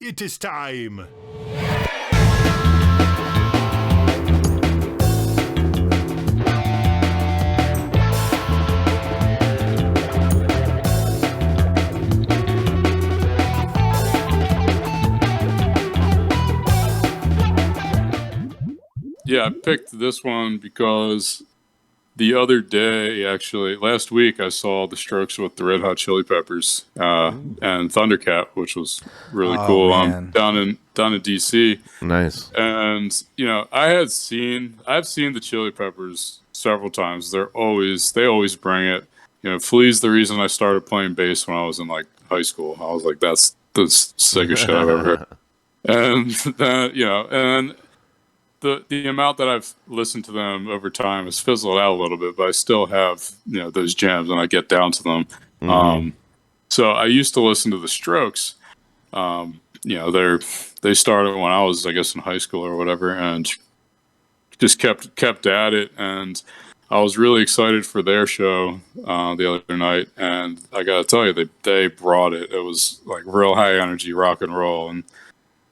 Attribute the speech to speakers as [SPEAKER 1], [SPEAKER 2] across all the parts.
[SPEAKER 1] It is time.
[SPEAKER 2] Yeah, I picked this one because the other day, actually, last week, I saw the Strokes with the Red Hot Chili Peppers and Thundercat, which was really cool.
[SPEAKER 3] Man.
[SPEAKER 2] Down in DC,
[SPEAKER 4] Nice.
[SPEAKER 2] and I've seen the Chili Peppers several times. They always bring it. Flea's the reason I started playing bass when I was in like high school. I was like, that's the sickest shit I've ever heard. And then and the amount that I've listened to them over time has fizzled out a little bit, but I still have those jams, and I get down to them. So I used to listen to the Strokes. They started when I was, I guess, in high school or whatever, and just kept at it. And I was really excited for their show the other night, and I gotta tell you, they brought it. It was like real high energy rock and roll, and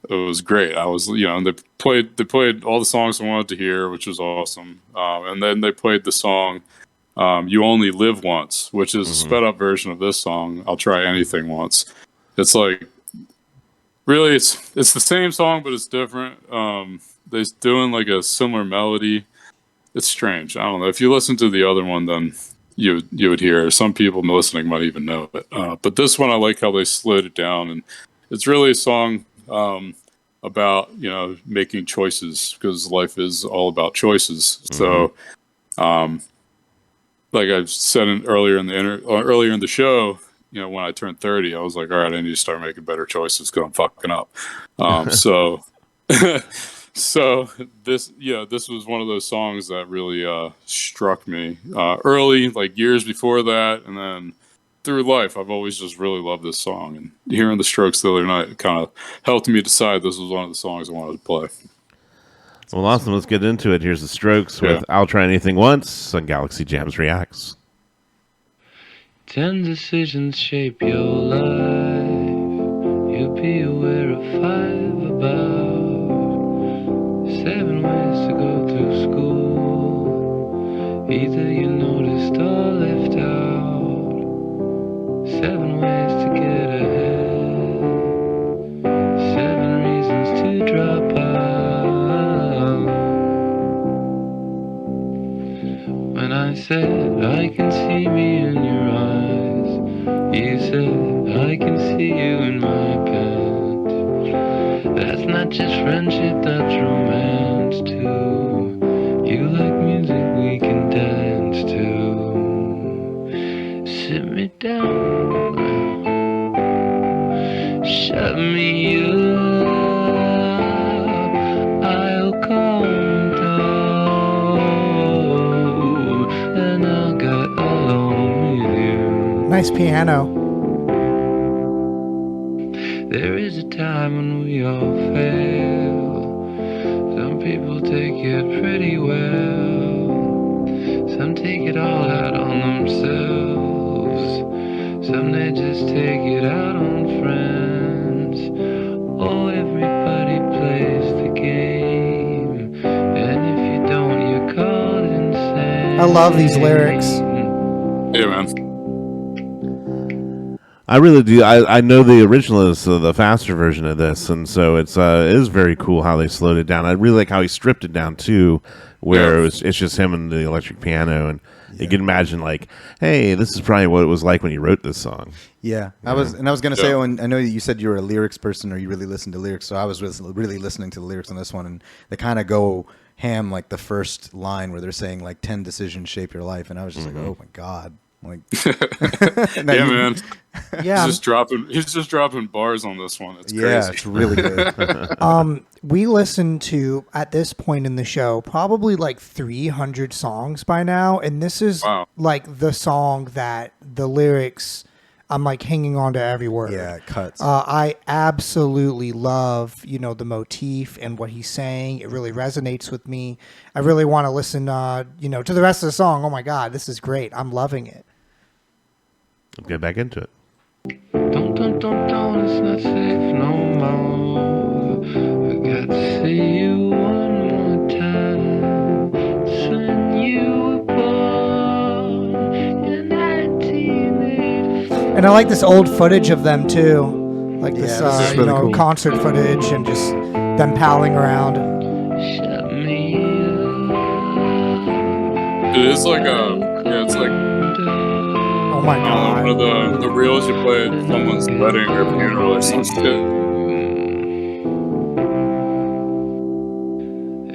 [SPEAKER 2] it was great. I was, and they played all the songs I wanted to hear, which was awesome. And then they played the song "You Only Live Once," which is a sped up version of this song. I'll Try Anything Once. It's like really, it's the same song, but it's different. They're doing like a similar melody. It's strange. I don't know. If you listen to the other one, then you would hear. Some people listening might even know it. But this one, I like how they slowed it down, and it's really a song about making choices, because life is all about choices. So like I've said earlier in the show, when I turned 30, I was like, all right, I need to start making better choices because I'm fucking up. So so this was one of those songs that really struck me early, like years before that, and then through life, I've always just really loved this song, and hearing the Strokes the other night kind of helped me decide this was one of the songs I wanted to play.
[SPEAKER 4] Well, awesome. Let's get into it. Here's the Strokes with "I'll Try Anything Once" on Galaxy Jams Reacts.
[SPEAKER 5] 10 decisions shape your life. You'll be aware of 5 about 7 ways to go through school. Either you noticed or left out. 7 ways to get ahead. 7 reasons to drop out. When I said I can see me in your eyes, you said I can see you in my pants. That's not just friendship, that's romance too. You like music we can dance to. Sit me down, shut me up, I'll calm down, and I'll get along with you.
[SPEAKER 3] Nice piano.
[SPEAKER 5] There is a time when we all fail. Some people take it pretty well. Some take it all out on themselves. Some they just take it out on friends. Oh, everybody plays the game, and if you don't, you're called insane.
[SPEAKER 3] I love these lyrics.
[SPEAKER 2] Yeah, man.
[SPEAKER 4] I really do. I know the original is the faster version of this, and so it is very cool how they slowed it down. I really like how he stripped it down too, where it's just him and the electric piano, and you can imagine like, hey, this is probably what it was like when he wrote this song.
[SPEAKER 3] Yeah, I was going to say, Owen, I know you said you were a lyrics person, or you really listen to lyrics, so I was really listening to the lyrics on this one, and they kind of go ham, like the first line where they're saying like 10 decisions shape your life, and I was just like, oh my God. Like,
[SPEAKER 2] yeah, man.
[SPEAKER 3] Yeah,
[SPEAKER 2] He's just dropping bars on this one. It's crazy.
[SPEAKER 3] Yeah, it's really good.
[SPEAKER 6] We listened to, at this point in the show, probably like 300 songs by now, and this is like the song that the lyrics, I'm like hanging on to every word.
[SPEAKER 3] Yeah, it cuts.
[SPEAKER 6] I absolutely love, the motif and what he's saying. It really resonates with me. I really want to listen, to the rest of the song. Oh my God, this is great. I'm loving it.
[SPEAKER 4] Let's get back into it.
[SPEAKER 5] Don't, it's not safe no more.
[SPEAKER 6] And I like this old footage of them too, like this,
[SPEAKER 3] this is really cool.
[SPEAKER 6] concert footage and just them palling around.
[SPEAKER 5] Shut me up.
[SPEAKER 2] It's like it's like
[SPEAKER 6] Oh my god!
[SPEAKER 2] one of the reels you play at someone's wedding or funeral or some shit.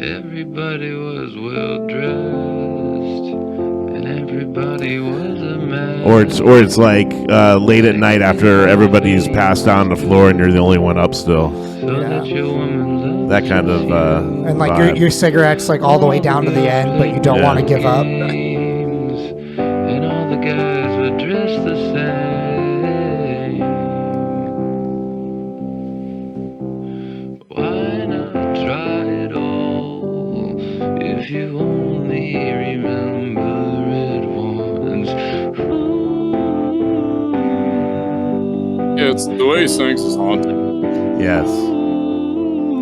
[SPEAKER 5] Everybody was well dressed, and everybody was a man.
[SPEAKER 4] Or it's like late at night after everybody's passed out on the floor and you're the only one up still.
[SPEAKER 5] So that your woman
[SPEAKER 4] That kind of
[SPEAKER 6] And like
[SPEAKER 4] vibe.
[SPEAKER 6] your cigarette's like all the way down to the end, but you don't want to give up.
[SPEAKER 5] and all the guys were dressed the same. Why not try it all if you only remember it once?
[SPEAKER 2] Yeah, it's the way he sings is haunting.
[SPEAKER 4] Yes.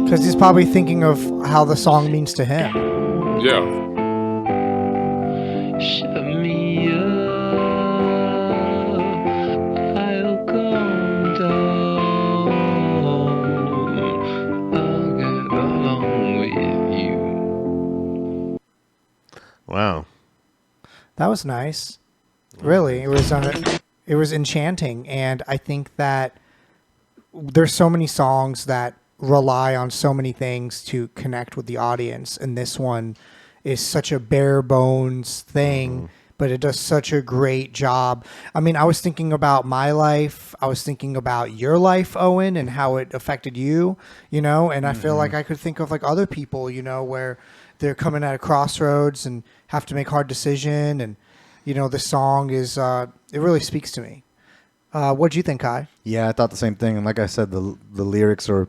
[SPEAKER 6] Because he's probably thinking of how the song means to him.
[SPEAKER 2] Yeah.
[SPEAKER 5] Shut me up, I'll come down, I'll get along with you.
[SPEAKER 4] Wow.
[SPEAKER 6] That was nice. Really, it was enchanting, and I think that there's so many songs that rely on so many things to connect with the audience, and this one is such a bare bones thing, but it does such a great job. I mean, I was thinking about my life, I was thinking about your life, Owen, and how it affected you, and I feel like I could think of like other people, where they're coming at a crossroads and have to make hard decision, and the song is it really speaks to me. What'd you think, Kai?
[SPEAKER 3] Yeah, I thought the same thing. And like I said, the lyrics are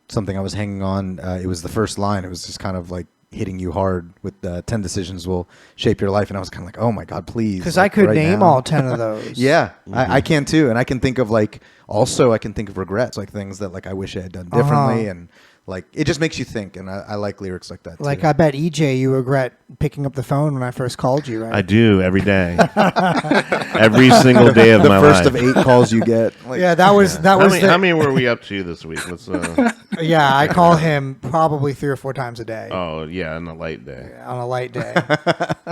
[SPEAKER 3] something I was hanging on. It was the first line. It was just kind of like hitting you hard with 10 decisions will shape your life. And I was kind of like, oh my God, please.
[SPEAKER 6] Because I could name all 10 of those.
[SPEAKER 3] Yeah, I can too. And I can think of I can think of regrets, like things that like I wish I had done differently. And like, it just makes you think. And I like lyrics like that too.
[SPEAKER 6] Like, I bet EJ, you regret picking up the phone when I first called you, right?
[SPEAKER 4] I do every day. Every single day of my life.
[SPEAKER 3] The first of 8 calls you get. Like,
[SPEAKER 6] yeah, that was
[SPEAKER 4] How many were we up to this week? Let's
[SPEAKER 6] Yeah, I call him probably 3 or 4 times a day.
[SPEAKER 4] Oh, yeah, on a light day.
[SPEAKER 6] On a light day.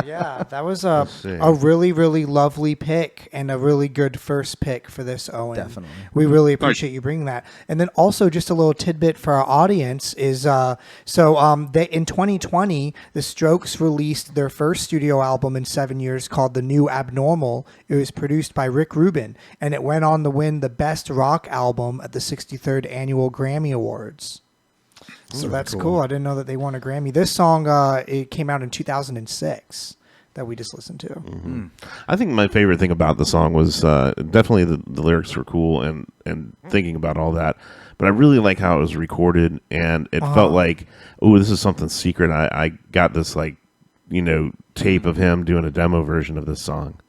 [SPEAKER 6] Yeah, that was a really, really lovely pick and a really good first pick for this, Owen.
[SPEAKER 3] Definitely.
[SPEAKER 6] We really appreciate you bringing that. And then also just a little tidbit for our audience is they in 2020, the Strokes released their first studio album in 7 years called The New Abnormal. It was produced by Rick Rubin, and it went on to win the Best Rock Album at the 63rd Annual Grammy Awards. So that's cool. I didn't know that they won a Grammy. This song, it came out in 2006 that we just listened to.
[SPEAKER 4] Mm-hmm. I think my favorite thing about the song was definitely the lyrics were cool and thinking about all that. But I really like how it was recorded, and it felt like, oh, this is something secret. I got this tape of him doing a demo version of this song.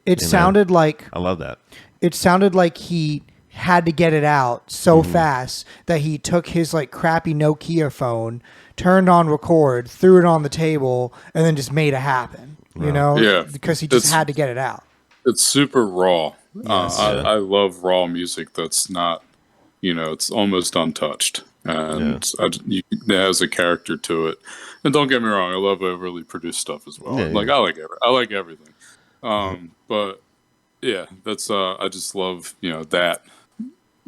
[SPEAKER 6] It sounded like...
[SPEAKER 4] I love that.
[SPEAKER 6] It sounded like he had to get it out so fast that he took his crappy Nokia phone, turned on record, threw it on the table, and then just made it happen.
[SPEAKER 2] Yeah,
[SPEAKER 6] because he just had to get it out.
[SPEAKER 2] It's super raw.
[SPEAKER 3] Yes.
[SPEAKER 2] I love raw music that's not, it's almost untouched, and it has a character to it. And don't get me wrong, I love overly produced stuff as well. I like everything. But yeah, that's I just love that.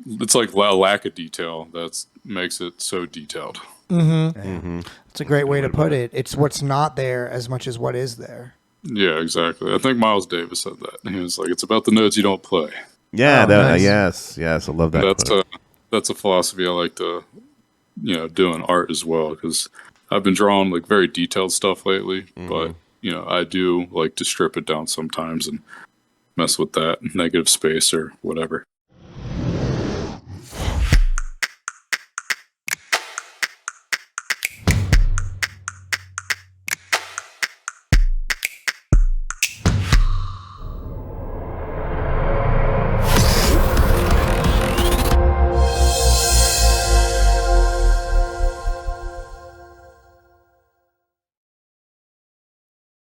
[SPEAKER 2] It's like a lack of detail that makes it so detailed.
[SPEAKER 6] It's a great way to put it. It's what's not there as much as what is there.
[SPEAKER 2] Yeah, exactly. I think Miles Davis said that. He was like, "It's about the notes you don't play."
[SPEAKER 4] Yeah,
[SPEAKER 6] nice.
[SPEAKER 4] yes, I love that.
[SPEAKER 2] That's a philosophy I like to, do in art as well, because I've been drawing very detailed stuff lately, but I do like to strip it down sometimes and mess with that negative space or whatever.